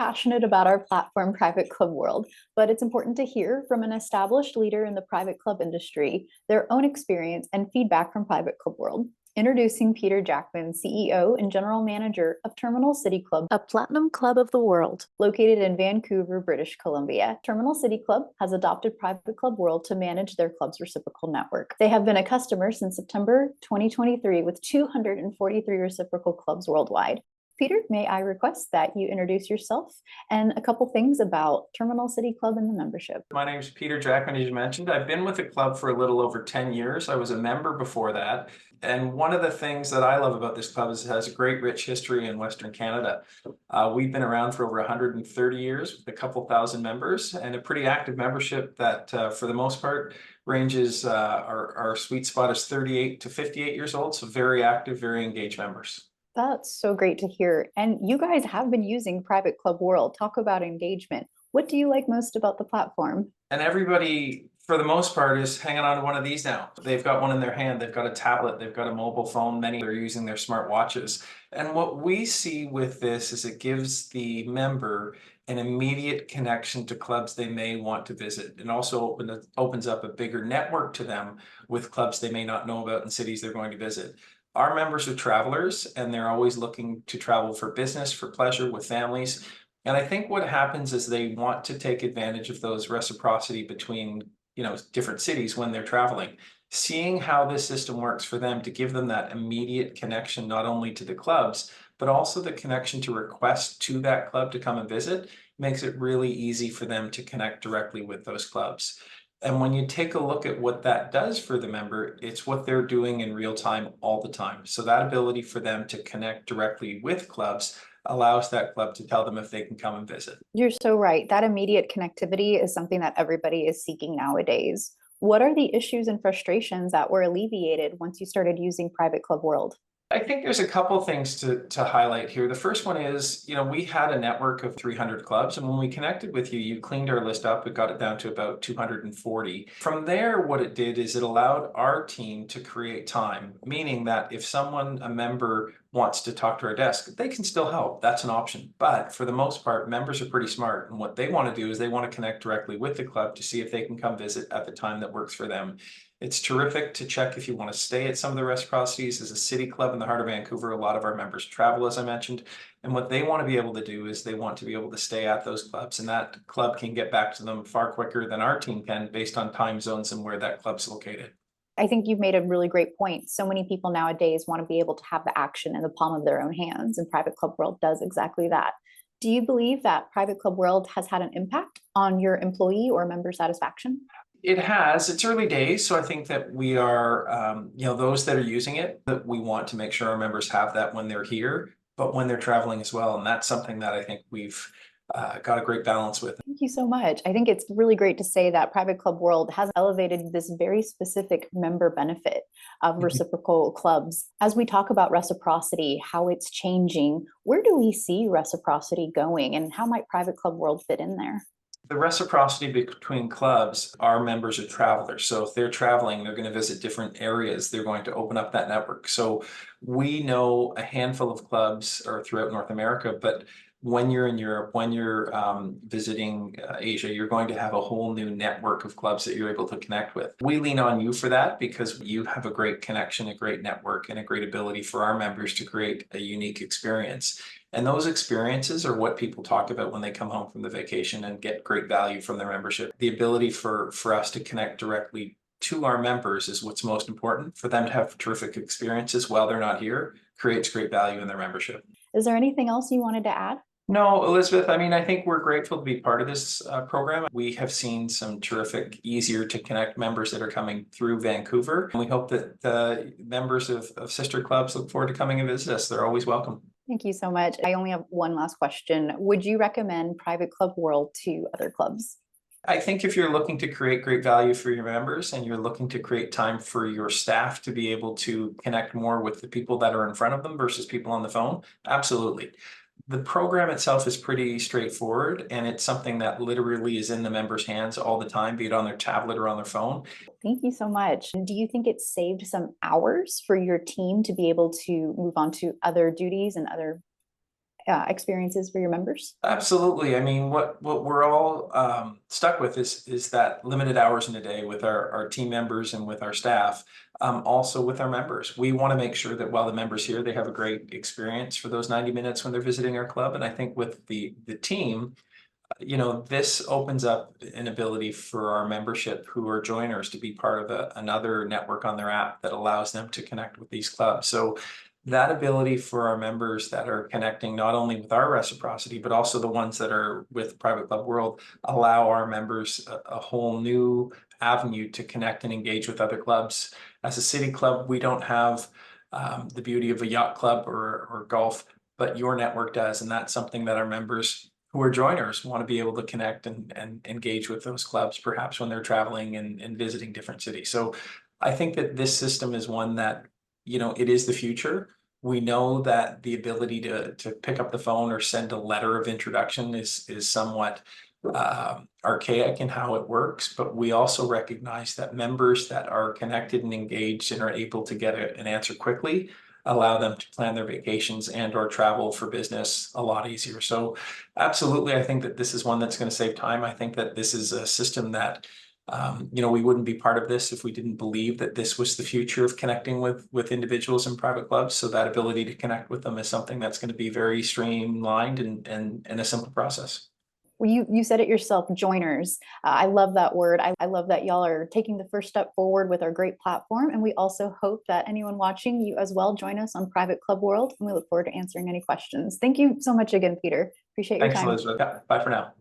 passionate about our platform, Private Club World, but it's important to hear from an established leader in the private club industry, their own experience and feedback from Private Club World. Introducing Peter Jackman, CEO and General Manager of Terminal City Club, a platinum club of the world, located in Vancouver, British Columbia. Terminal City Club has adopted Private Club World to manage their club's reciprocal network. They have been a customer since September 2023 with 243 reciprocal clubs worldwide. Peter, may I request that you introduce yourself and a couple things about Terminal City Club and the membership? My name is Peter Jackman, as you mentioned. I've been with the club for a little over 10 years. I was a member before that. And one of the things that I love about this club is it has a great, rich history in Western Canada. We've been around for over 130 years with a couple thousand members and a pretty active membership that, for the most part, ranges, our sweet spot is 38 to 58 years old. So very active, very engaged members. That's so great to hear. And you guys have been using Private Club World. Talk about engagement. What do you like most about the platform? And everybody, for the most part, is hanging on to one of these now. They've got one in their hand, they've got a tablet, they've got a mobile phone, many are using their smart watches. And what we see with this is it gives the member an immediate connection to clubs they may want to visit, and also opens up a bigger network to them with clubs they may not know about in cities they're going to visit. Our members are travelers, and they're always looking to travel for business, for pleasure, with families. And I think what happens is they want to take advantage of those reciprocity between, different cities when they're traveling. Seeing how this system works for them to give them that immediate connection, not only to the clubs, but also the connection to request to that club to come and visit, makes it really easy for them to connect directly with those clubs. And when you take a look at what that does for the member, it's what they're doing in real time all the time. So that ability for them to connect directly with clubs allows that club to tell them if they can come and visit. You're so right. That immediate connectivity is something that everybody is seeking nowadays. What are the issues and frustrations that were alleviated once you started using Private Club World? I think there's a couple of things to highlight here. The first one is, we had a network of 300 clubs, and when we connected with you, you cleaned our list up. It got it down to about 240. From there, what it did is it allowed our team to create time, meaning that if a member wants to talk to our desk, they can still help. That's an option. But for the most part, members are pretty smart. And what they want to do is they want to connect directly with the club to see if they can come visit at the time that works for them. It's terrific to check if you want to stay at some of the reciprocities. As a city club in the heart of Vancouver, a lot of our members travel, as I mentioned. And what they want to be able to do is they want to be able to stay at those clubs. And that club can get back to them far quicker than our team can based on time zones and where that club's located. I think you've made a really great point. So many people nowadays want to be able to have the action in the palm of their own hands, and Private Club World does exactly that. Do you believe that Private Club World has had an impact on your employee or member satisfaction? It has. It's early days, so I think that we are, those that are using it, that we want to make sure our members have that when they're here, but when they're traveling as well. And that's something that I think we've got a great balance with. Thank you so much. I think it's really great to say that Private Club World has elevated this very specific member benefit of reciprocal clubs. As we talk about reciprocity, how it's changing, where do we see reciprocity going, and how might Private Club World fit in there? The reciprocity between clubs, our members are travelers. So if they're traveling, they're going to visit different areas. They're going to open up that network. So we know a handful of clubs are throughout North America, but when you're in Europe, when you're visiting Asia, you're going to have a whole new network of clubs that you're able to connect with. We lean on you for that because you have a great connection, a great network, and a great ability for our members to create a unique experience. And those experiences are what people talk about when they come home from the vacation and get great value from their membership. The ability for us to connect directly to our members is what's most important. For them to have terrific experiences while they're not here creates great value in their membership. Is there anything else you wanted to add? No, Elizabeth, I think we're grateful to be part of this program. We have seen some terrific, easier to connect members that are coming through Vancouver. And we hope that members of sister clubs look forward to coming and visit us. They're always welcome. Thank you so much. I only have one last question. Would you recommend Private Club World to other clubs? I think if you're looking to create great value for your members and you're looking to create time for your staff to be able to connect more with the people that are in front of them versus people on the phone, absolutely. The program itself is pretty straightforward, and it's something that literally is in the members' hands all the time, be it on their tablet or on their phone. Thank you so much. Do you think it saved some hours for your team to be able to move on to other duties and other experiences for your members? Absolutely. I mean, what we're all stuck with is that limited hours in a day with our team members and with our staff, also with our members. We want to make sure that while the members here, they have a great experience for those 90 minutes when they're visiting our club. And I think with the team, this opens up an ability for our membership who are joiners to be part of another network on their app that allows them to connect with these clubs. So that ability for our members that are connecting not only with our reciprocity, but also the ones that are with Private Club World, allow our members a whole new avenue to connect and engage with other clubs. As a city club, we don't have the beauty of a yacht club or golf, but your network does. And that's something that our members who are joiners want to be able to connect and engage with those clubs, perhaps when they're traveling and visiting different cities. So I think that this system is one that, it is the future. We know that the ability to pick up the phone or send a letter of introduction is somewhat archaic in how it works, but we also recognize that members that are connected and engaged and are able to get an answer quickly allow them to plan their vacations and or travel for business a lot easier. So absolutely, I think that this is one that's going to save time. I think that this is a system that we wouldn't be part of this if we didn't believe that this was the future of connecting with individuals in private clubs. So that ability to connect with them is something that's going to be very streamlined and a simple process. Well, you said it yourself, joiners. I love that word. I love that y'all are taking the first step forward with our great platform. And we also hope that anyone watching, you as well, join us on Private Club World. And we look forward to answering any questions. Thank you so much again, Peter. Appreciate your Thanks, time. Elizabeth. Yeah, bye for now.